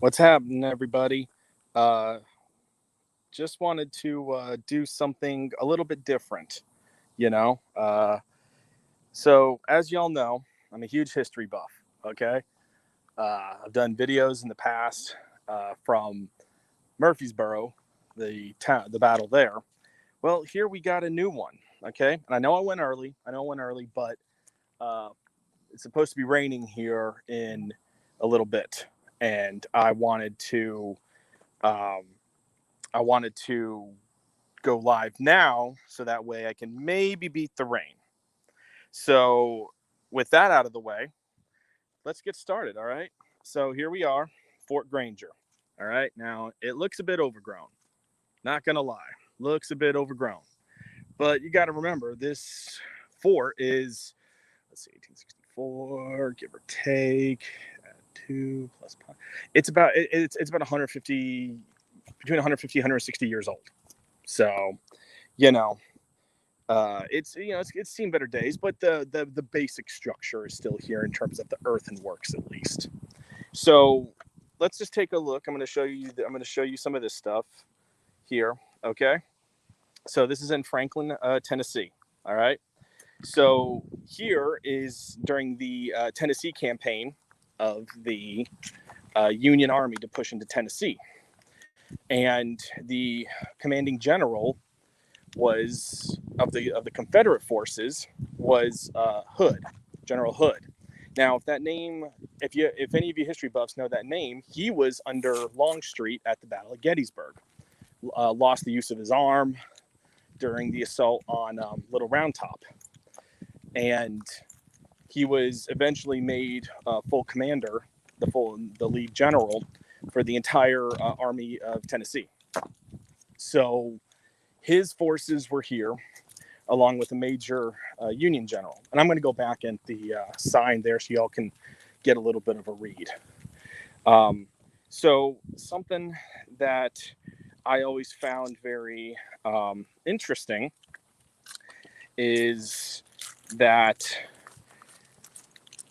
What's happening, everybody? Uh, just wanted to do something a little bit different, you know. So, as y'all know, I'm a huge history buff. Okay, I've done videos in the past from Murfreesboro, the town, the battle there. Well, here we got a new one. Okay, and I know I went early. But uh, it's supposed to be raining here in a little bit, and Um, I wanted to go live now so that way I can maybe beat the rain. So, with that out of the way, let's get started. All right. So, here we are, Fort Granger. All right. Now, it looks a bit overgrown. Not going to lie. Looks a bit overgrown. But you got to remember, this fort is, let's see, 1864, give or take, two plus. It's about 150, between 150 160 years old. So, you know, it's seen better days, but the basic structure is still here in terms of the earthenworks at least. So let's just take a look. I'm going to show you some of this stuff here. Okay, so this is in Franklin, Tennessee. All right. So here is during the Tennessee campaign of the Union Army to push into Tennessee, and the commanding general was of the Confederate forces was Hood, General Hood. Now, if any of you history buffs know that name, he was under Longstreet at the Battle of Gettysburg. Lost the use of his arm during the assault on Little Round Top, and he was eventually made full commander, the lead general for the entire Army of Tennessee. So his forces were here along with a major Union general. And I'm going to go back at the sign there so y'all can get a little bit of a read. So, something that I always found very interesting is that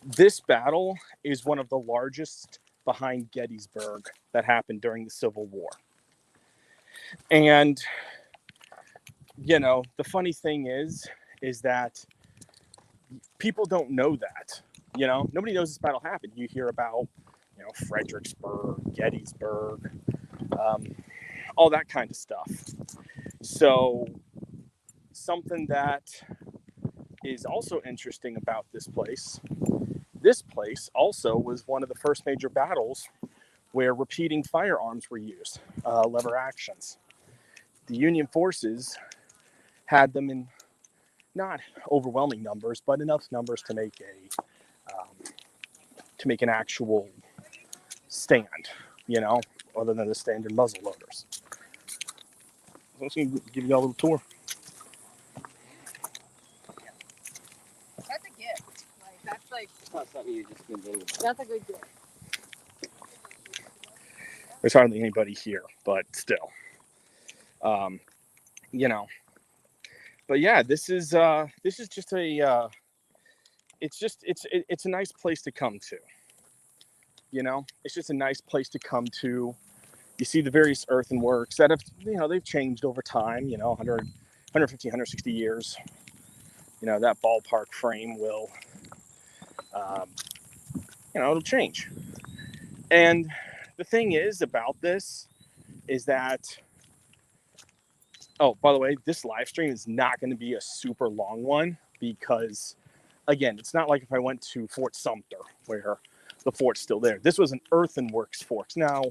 this battle is one of the largest behind Gettysburg that happened during the Civil War. And the funny thing is that people don't know that. Nobody knows this battle happened. You hear about, Fredericksburg, Gettysburg, um, all that kind of stuff. So, something that is also interesting about this place also was one of the first major battles where repeating firearms were used, lever actions. The Union forces had them in not overwhelming numbers, but enough numbers to make an actual stand, other than the standard muzzle loaders. I'm just gonna give you all a little tour. That's a gift. It's not something you just give in. That's a good gift. There's hardly anybody here, but still, um, you know. But yeah, this is just it's a nice place to come to. It's just a nice place to come to. You see the various earthenworks that have, they've changed over time, 100, 150, 160 years. That ballpark frame will, um, it'll change. And the thing is about this is that, oh, by the way, this live stream is not going to be a super long one because, again, it's not like if I went to Fort Sumter where the fort's still there. This was an earthenworks fort. Now,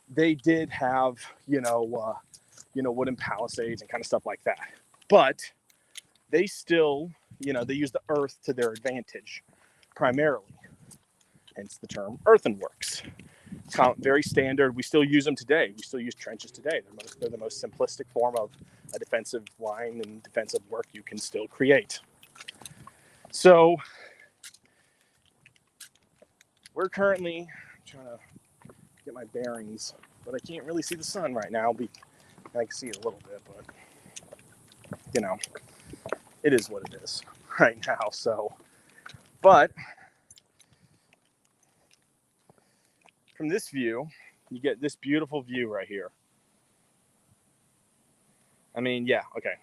they did have, wooden palisades and kind of stuff like that. But they still, they use the earth to their advantage primarily. Hence the term earthenworks. It's very standard. We still use them today. We still use trenches today. They're the most simplistic form of a defensive line and defensive work you can still create. So we're currently trying to get my bearings, but I can't really see the sun right now. I can see it a little bit, but it is what it is right now. So, but from this view, you get this beautiful view right here. I mean, yeah, okay.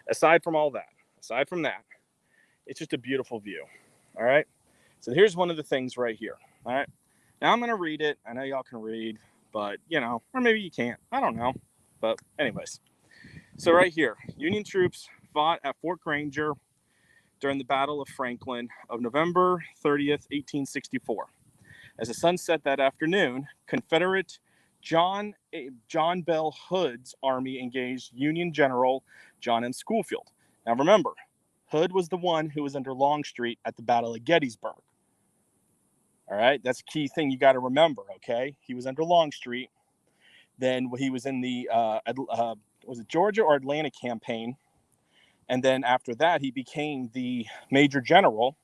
Aside from all that, it's just a beautiful view. All right. So here's one of the things right here. All right. Now I'm going to read it. I know y'all can read, but or maybe you can't. I don't know. But anyways, so right here, Union troops fought at Fort Granger during the Battle of Franklin of November 30th, 1864. As the sun set that afternoon, Confederate John Bell Hood's army engaged Union General John M. Schofield. Now remember, Hood was the one who was under Longstreet at the Battle of Gettysburg. All right, that's a key thing you got to remember, okay? He was under Longstreet. Then he was in the, was it Georgia or Atlanta campaign? And then after that, he became the Major General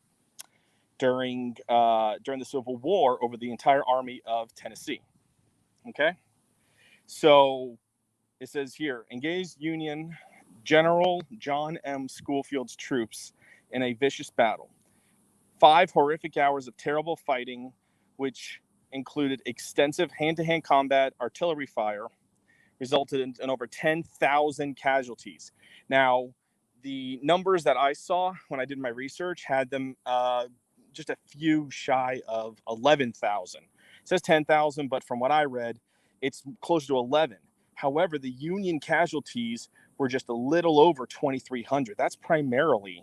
during the Civil War over the entire Army of Tennessee. Okay, so it says here, engaged Union General John M. Schofield's troops in a vicious battle. 5 horrific hours of terrible fighting, which included extensive hand-to-hand combat, artillery fire, resulted in over 10,000 casualties. Now, the numbers that I saw when I did my research had them just a few shy of 11,000. It says 10,000, but from what I read, it's close to 11. However, the Union casualties were just a little over 2,300. That's primarily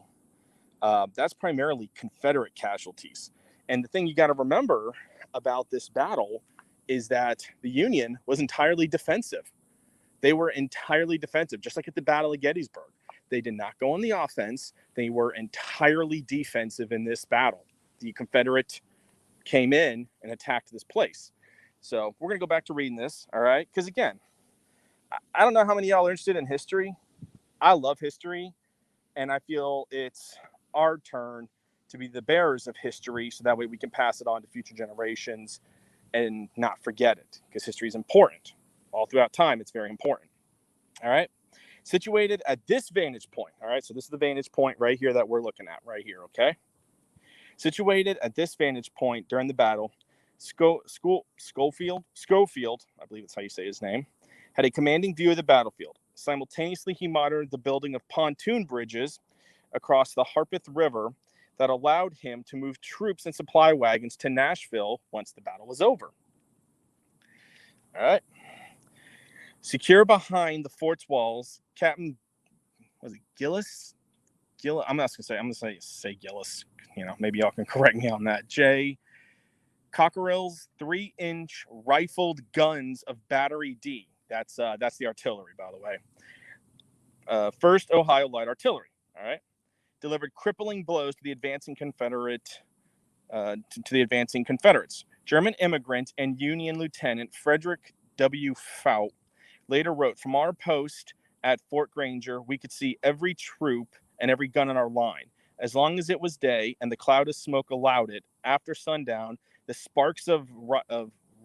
Confederate casualties. And the thing you got to remember about this battle is that the Union was entirely defensive. They were entirely defensive, just like at the Battle of Gettysburg. They did not go on the offense. They were entirely defensive in this battle. The Confederate came in and attacked this place. So we're going to go back to reading this, all right? Because again, I don't know how many of y'all are interested in history. I love history, and I feel it's our turn to be the bearers of history so that way we can pass it on to future generations and not forget it, because history is important. All throughout time, it's very important. All right? Situated at this vantage point, all right? So this is the vantage point right here that we're looking at right here, okay? Situated at this vantage point during the battle, Schofield, I believe that's how you say his name, had a commanding view of the battlefield. Simultaneously, he monitored the building of pontoon bridges across the Harpeth River that allowed him to move troops and supply wagons to Nashville once the battle was over. All right. Secure behind the fort's walls, Captain, was it Gillis? I'm not going to say Gillis. Maybe y'all can correct me on that. J. Cockerill's 3-inch rifled guns of Battery D. That's the artillery, by the way. 1st Ohio Light Artillery. All right, delivered crippling blows to the advancing Confederates. German immigrant and Union Lieutenant Frederick W. Fout later wrote, "From our post at Fort Granger, we could see every troop and every gun in our line. As long as it was day and the cloud of smoke allowed it, after sundown, the sparks of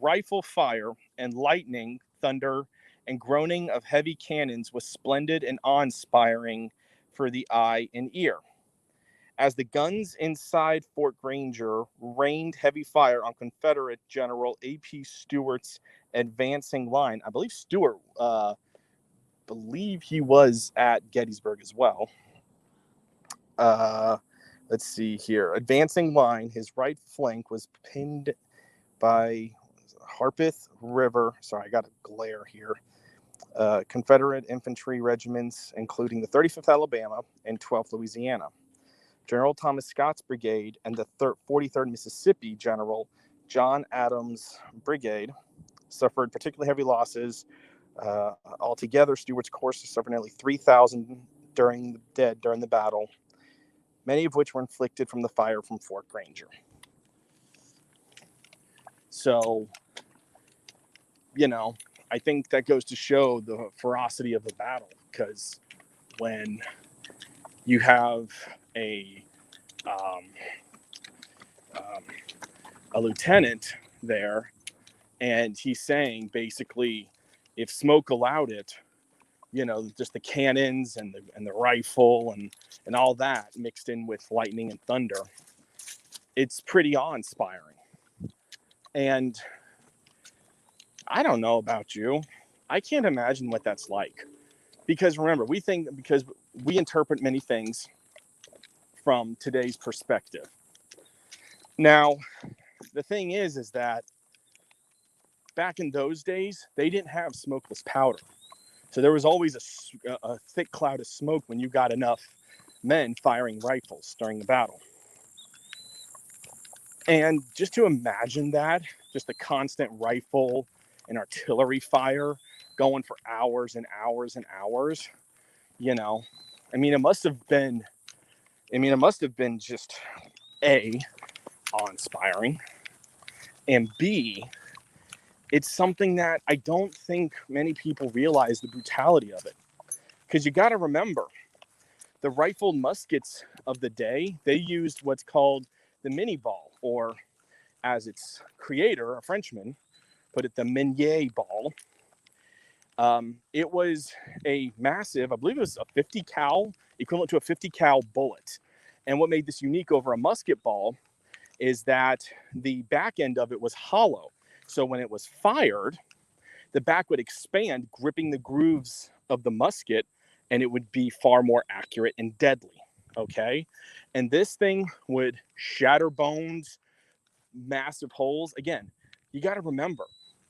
rifle fire and lightning, thunder, and groaning of heavy cannons was splendid and awe-inspiring for the eye and ear. As the guns inside Fort Granger rained heavy fire on Confederate General A.P. Stewart's advancing line." I believe Stewart, he was at Gettysburg as well. Let's see here. Advancing line, his right flank was pinned by Harpeth River. Sorry, I got a glare here. Confederate infantry regiments, including the 35th Alabama and 12th Louisiana. General Thomas Scott's brigade and the 43rd Mississippi General John Adams' brigade suffered particularly heavy losses. Altogether, Stewart's corps suffered nearly 3,000 during the battle, many of which were inflicted from the fire from Fort Granger. So, I think that goes to show the ferocity of the battle, because when you have a lieutenant there, and he's saying basically, if smoke allowed it, just the cannons and the rifle and all that mixed in with lightning and thunder, it's pretty awe-inspiring. And I don't know about you. I can't imagine what that's like. Because remember, because we interpret many things from today's perspective. Now, the thing is that back in those days, they didn't have smokeless powder. So there was always a thick cloud of smoke when you got enough men firing rifles during the battle. And just to imagine that, just the constant rifle and artillery fire going for hours and hours and hours, you know, it must have been, it must have been just A, awe-inspiring, and B, it's something that I don't think many people realize the brutality of it. Because you got to remember, the rifled muskets of the day, they used what's called the mini ball, or as its creator, a Frenchman, put it, the Minier ball. It was a massive, I believe it was a 50 cal, equivalent to a 50 cal bullet. And what made this unique over a musket ball is that the back end of it was hollow. So when it was fired, the back would expand, gripping the grooves of the musket, and it would be far more accurate and deadly. Okay. And this thing would shatter bones, massive holes. Again, you got to remember,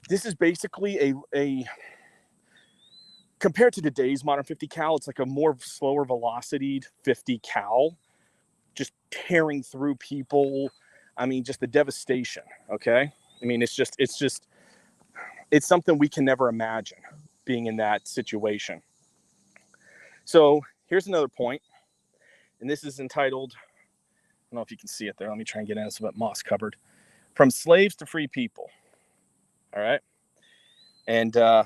this is basically a compared to today's modern 50 cal, it's like a more slower velocity 50 cal, just tearing through people. Just the devastation. Okay. It's something we can never imagine being in that situation. So here's another point, and this is entitled, I don't know if you can see it there. Let me try and get in. It's a bit moss covered. From Slaves to Free People. All right. And I'm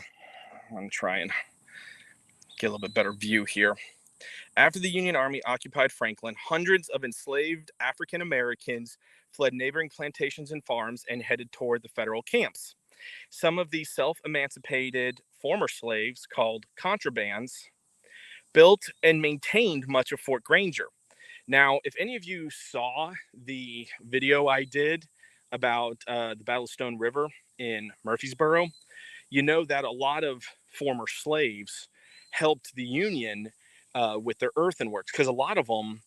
going to try and get a little bit better view here. After the Union Army occupied Franklin, hundreds of enslaved African Americans fled neighboring plantations and farms and headed toward the federal camps. Some of these self-emancipated former slaves, called contrabands, built and maintained much of Fort Granger. Now, if any of you saw the video I did about the Battle of Stone River in Murfreesboro, you know that a lot of former slaves helped the Union with their earthworks, because a lot of them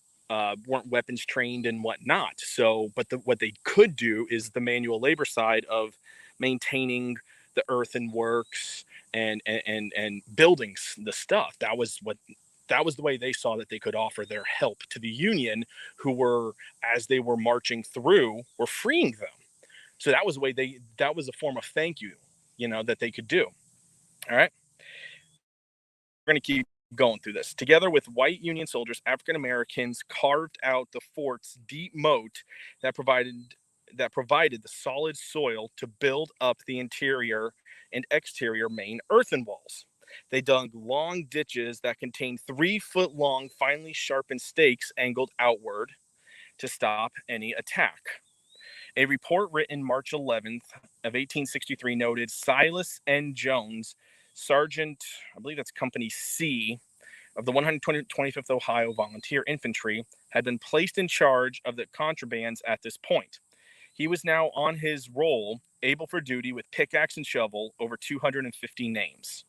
weren't weapons trained and whatnot. So, but what they could do is the manual labor side of maintaining the earthworks and building the stuff. That was the way they saw that they could offer their help to the Union, who were, as they were marching through, were freeing them. So that was the way that was a form of thank you, that they could do. All right. We're going to keep going through this. Together with white Union soldiers, African Americans carved out the fort's deep moat that provided the solid soil to build up the interior and exterior main earthen walls. They dug long ditches that contained 3-foot-long, finely sharpened stakes angled outward to stop any attack. A report written March 11th of 1863 noted Silas N. Jones, Sergeant, I believe that's Company C, of the 125th Ohio Volunteer Infantry, had been placed in charge of the contrabands at this point. He was now on his roll, able for duty with pickaxe and shovel, over 250 names.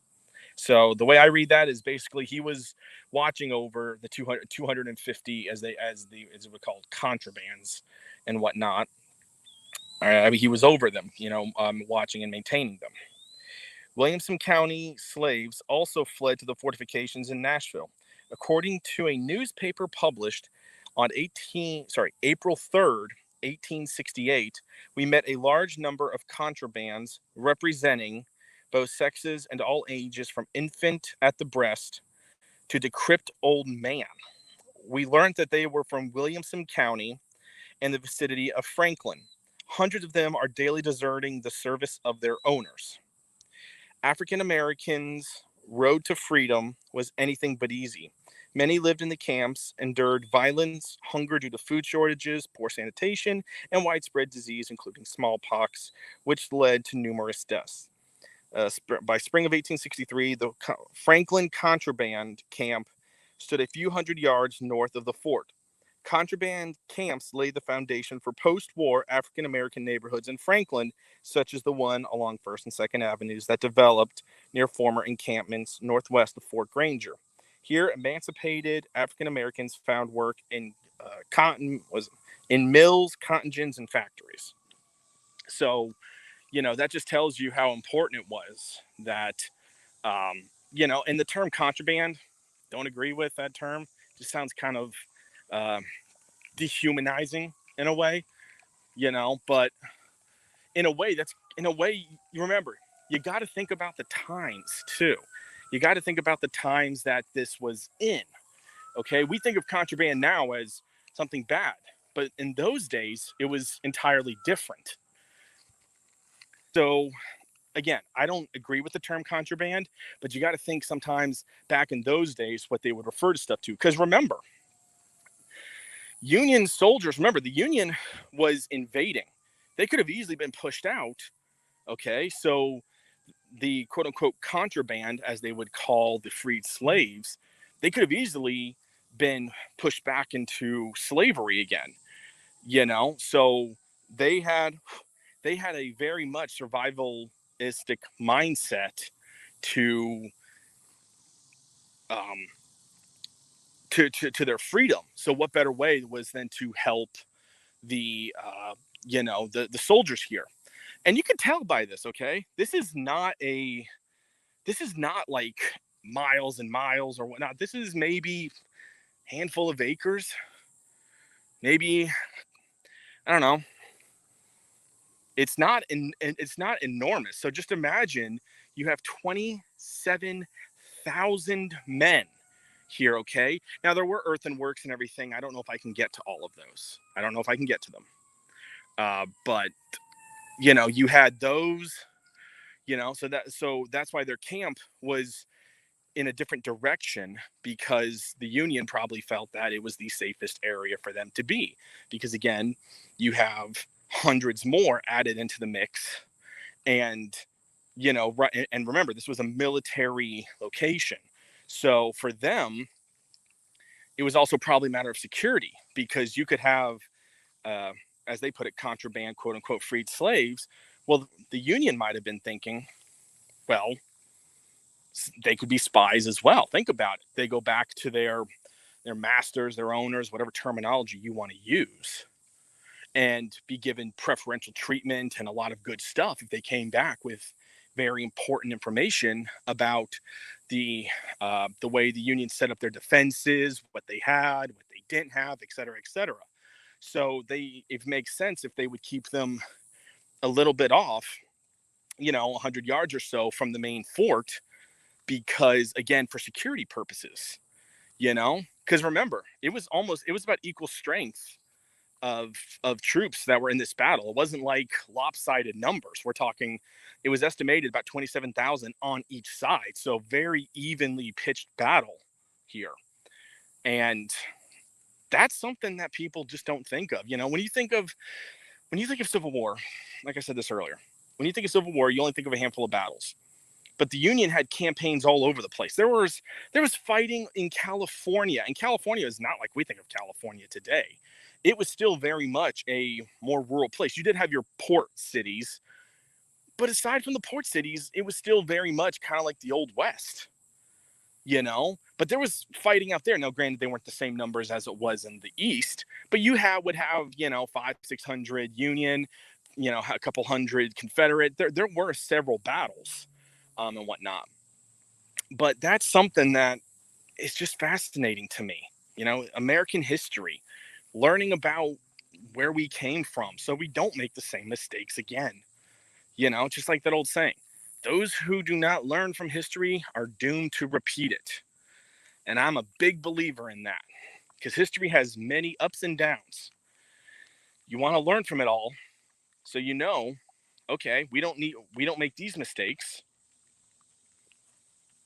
So the way I read that is basically he was watching over the 250 as it was called, contrabands and whatnot. He was over them, watching and maintaining them. Williamson County slaves also fled to the fortifications in Nashville. According to a newspaper published on April 3rd, 1868, we met a large number of contrabands representing both sexes and all ages, from infant at the breast to decrepit old man. We learned that they were from Williamson County and the vicinity of Franklin. Hundreds of them are daily deserting the service of their owners. African Americans' road to freedom was anything but easy. Many lived in the camps, endured violence, hunger due to food shortages, poor sanitation, and widespread disease, including smallpox, which led to numerous deaths. By spring of 1863, the Franklin contraband camp stood a few hundred yards north of the fort. Contraband camps laid the foundation for post-war African-American neighborhoods in Franklin, such as the one along 1st and 2nd Avenues that developed near former encampments northwest of Fort Granger. Here, emancipated African-Americans found work in in mills, cotton gins, and factories. So, that just tells you how important it was that, and the term contraband, don't agree with that term. It just sounds kind of uh, dehumanizing in a way, but in a way, you remember, you got to think about the times too. You got to think about the times that this was in. Okay. We think of contraband now as something bad, but in those days, it was entirely different. So, again, I don't agree with the term contraband, but you got to think sometimes back in those days what they would refer to stuff to. Because remember, Union soldiers, the Union was invading. They could have easily been pushed out. Okay, so the quote unquote contraband, as they would call the freed slaves, they could have easily been pushed back into slavery again. So they had a very much survivalistic mindset to um, to their freedom. So what better way was than to help the the soldiers here? And you can tell by this. Okay, this is not like miles and miles or whatnot. This is maybe a handful of acres, maybe, I don't know. It's not enormous. So just imagine you have 27,000 men here. Okay, now there were earthenworks and everything. I don't know if I can get to all of those. I don't know if I can get to them. But you had those. So that's why their camp was in a different direction, because the Union probably felt that it was the safest area for them to be, because again, you have hundreds more added into the mix. And right, and remember, this was a military location, so for them it was also probably a matter of security, because you could have uh, as they put it, contraband, quote unquote, freed slaves. Well, the Union might have been thinking, well, they could be spies as well. Think about it. They go back to their masters, their owners, whatever terminology you want to use, and be given preferential treatment and a lot of good stuff if they came back with very important information about the way the Union set up their defenses, what they had, what they didn't have, et cetera, et cetera. So it makes sense if they would keep them a little bit off, 100 yards or so from the main fort, because again, for security purposes, because remember, it was about equal strength of troops that were in this battle. It wasn't like lopsided numbers. We're talking, it was estimated about 27,000 on each side. So very evenly pitched battle here. And that's something that people just don't think of. When you think of Civil War, like I said this earlier, when you think of Civil War, you only think of a handful of battles. But the Union had campaigns all over the place. There was fighting in California, and California is not like we think of California today. It was still very much a more rural place. You did have your port cities, but aside from the port cities, it was still very much kind of like the Old West, But there was fighting out there. Now, granted, they weren't the same numbers as it was in the East, but you would have 500-600 Union, a couple hundred Confederate. There were several battles, and whatnot. But that's something that is just fascinating to me. American history, learning about where we came from so we don't make the same mistakes again. Just like that old saying, those who do not learn from history are doomed to repeat it. And I'm a big believer in that, because history has many ups and downs. You want to learn from it all, so okay, we don't make these mistakes,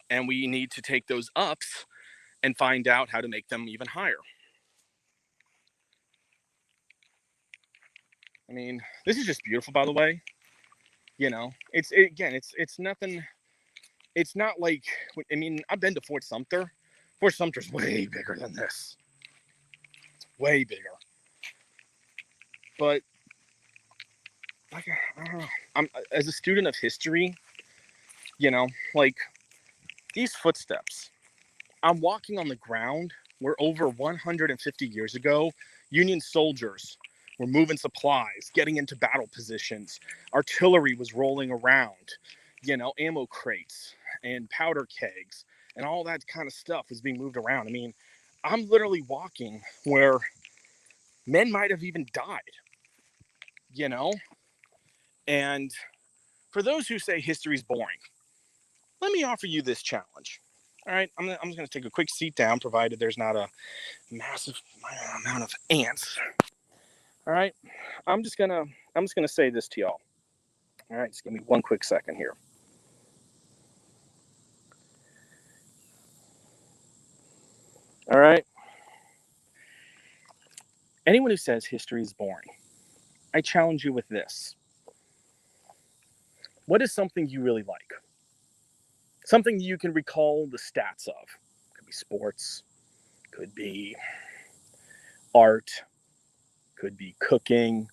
and we need to take those ups and find out how to make them even higher. I mean, this is just beautiful, by the way. It's nothing. It's not like, I've been to Fort Sumter. Fort Sumter's way bigger than this. It's way bigger. But like, I don't know. I'm as a student of history, like these footsteps. I'm walking on the ground where over 150 years ago, Union soldiers were moving supplies, getting into battle positions. Artillery was rolling around, ammo crates and powder kegs and all that kind of stuff was being moved around. I mean, I'm literally walking where men might have even died, you know? And for those who say history's boring, let me offer you this challenge. All right, I'm just gonna take a quick seat down, provided there's not a massive amount of ants. All right, I'm just gonna say this to y'all. All right, just give me one quick second here. All right, anyone who says history is boring, I challenge you with this. What is something you really like? Something you can recall the stats of. Could be sports, could be art, could be cooking,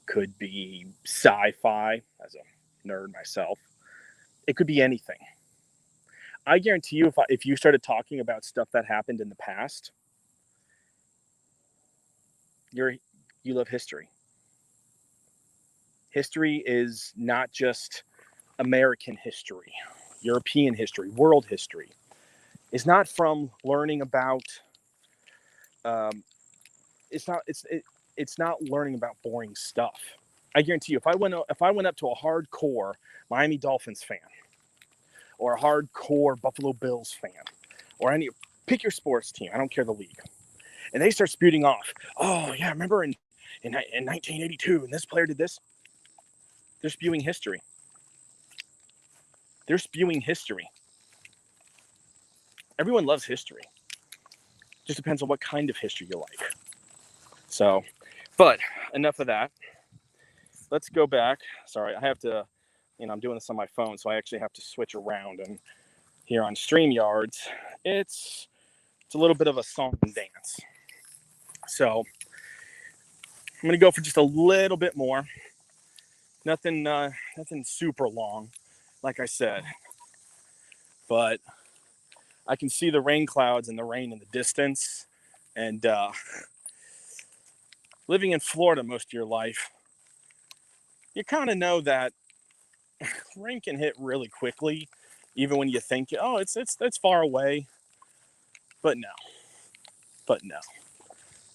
could be sci-fi, as a nerd myself. It could be anything. I guarantee you, if you started talking about stuff that happened in the past, you love history. History is not just American history, European history, world history. It's not from learning about. It's not learning about boring stuff. I guarantee you, if I went up to a hardcore Miami Dolphins fan, or a hardcore Buffalo Bills fan, or pick your sports team, I don't care the league, and they start spewing off, oh yeah, remember in 1982, and this player did this. They're spewing history. They're spewing history. Everyone loves history. Just depends on what kind of history you like. So, but enough of that. Let's go back. Sorry, I have to, I'm doing this on my phone, so I actually have to switch around. And here on StreamYards, it's a little bit of a song and dance. So I'm gonna go for just a little bit more. Nothing super long, like I said. But I can see the rain clouds and the rain in the distance. And living in Florida most of your life, you kind of know that rain can hit really quickly, even when you think, oh, it's far away. But no,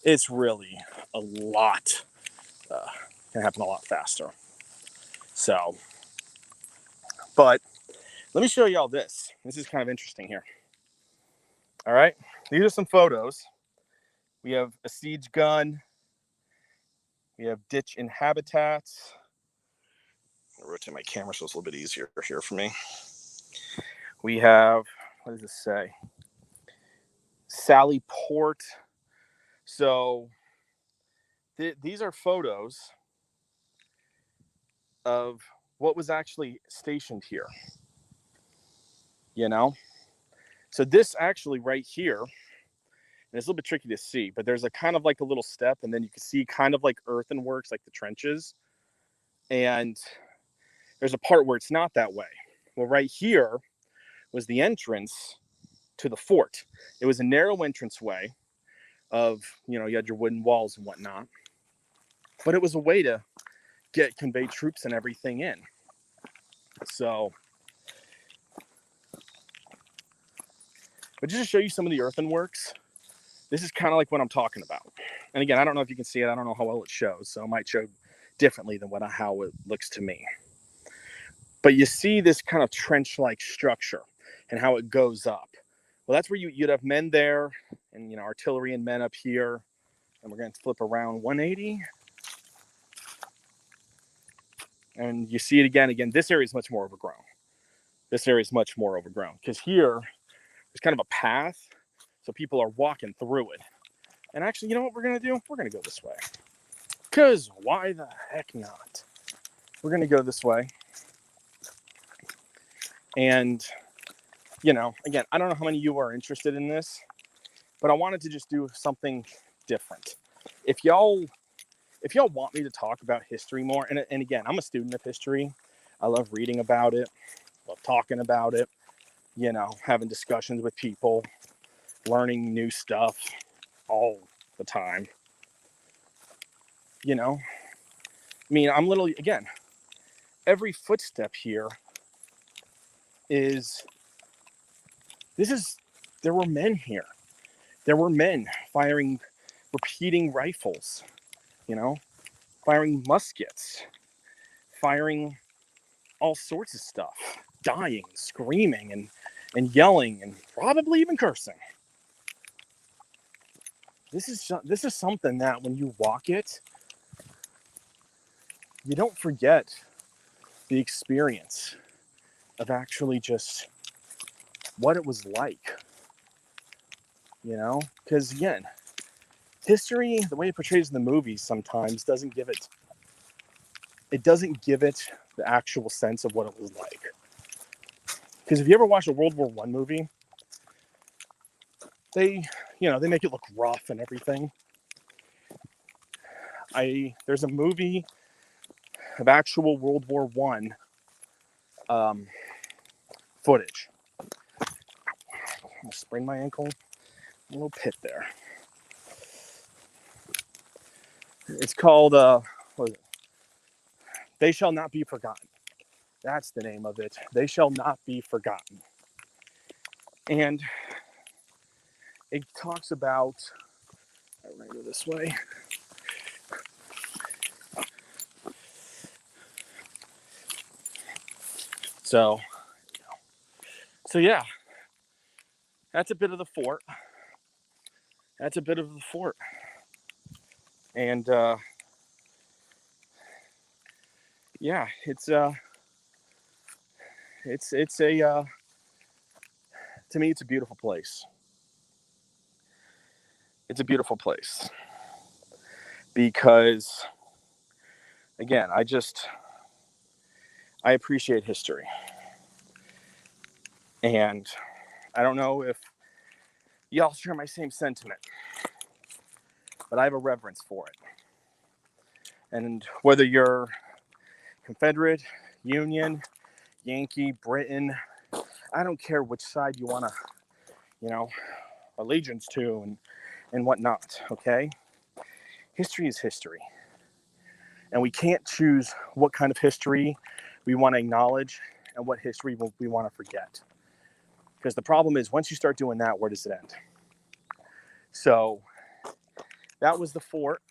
it's really a lot. Can happen a lot faster. So, but let me show you all this. This is kind of interesting here. All right, these are some photos. We have a siege gun. We have ditch and habitats. I'll rotate my camera so it's a little bit easier here for me. We have, what does this say? Sally Port. So these are photos of what was actually stationed here. So this actually right here, and it's a little bit tricky to see, but there's a kind of like a little step, and then you can see kind of like earthworks, like the trenches. And there's a part where it's not that way. Well, right here was the entrance to the fort. It was a narrow entranceway of, you had your wooden walls and whatnot, but it was a way to convey troops and everything in. So, but just to show you some of the earthworks, this is kind of like what I'm talking about. And again, I don't know if you can see it. I don't know how well it shows, so it might show differently than how it looks to me. But you see this kind of trench-like structure and how it goes up. Well, that's where you'd have men there, and artillery and men up here. And we're going to flip around 180. And you see it again. This area is much more overgrown. Because here, there's kind of a path, so people are walking through it. And actually, you know what we're going to do? We're going to go this way. Because why the heck not? We're going to go this way. And, again, I don't know how many of you are interested in this, but I wanted to just do something different. If y'all want me to talk about history more, and again, I'm a student of history. I love reading about it, love talking about it, you know, having discussions with people, learning new stuff all the time. You know, I mean, I'm literally, again, every footstep here there were men here. There were men firing repeating rifles, you know, firing muskets, firing all sorts of stuff, dying, screaming, and yelling, and probably even cursing. This is something that when you walk it, you don't forget the experience of actually just what it was like, you know? Because again, history, the way it portrays in the movies sometimes doesn't give it the actual sense of what it was like. Because if you ever watch a World War I movie, they make it look rough and everything. There's a movie of actual World War I footage. I sprained my ankle. A little pit there. It's called what is it? They Shall Not Be Forgotten. That's the name of it. They Shall Not Be Forgotten. And it talks about, I'm going to go this way. So yeah, that's a bit of the fort. And yeah, it's a to me, it's a beautiful place. It's a beautiful place because, again, I appreciate history. And I don't know if y'all share my same sentiment, but I have a reverence for it. And whether you're Confederate, Union, Yankee, Britain, I don't care which side you want to, allegiance to and whatnot, okay? History is history. And we can't choose what kind of history we want to acknowledge and what history we want to forget. Because the problem is, once you start doing that, where does it end? So that was the fort.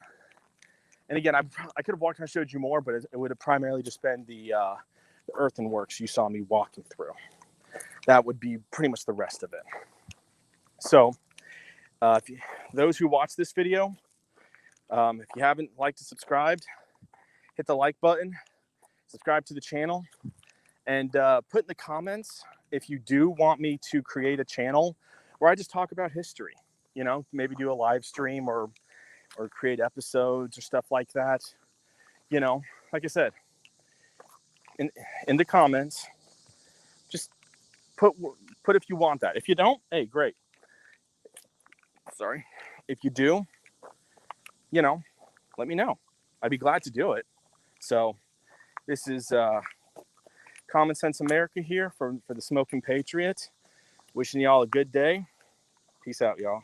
And again, I could have walked and showed you more, but it would have primarily just been the earthenworks you saw me walking through. That would be pretty much the rest of it. So those who watch this video, if you haven't liked and subscribed, hit the like button, subscribe to the channel, and put in the comments if you do want me to create a channel where I just talk about history, maybe do a live stream or create episodes or stuff like that. Like I said, in the comments, just put if you want that. If you don't, hey, great. Sorry. If you do, let me know. I'd be glad to do it. So this is Common Sense America here for the Smoking Patriot. Wishing y'all a good day. Peace out, y'all.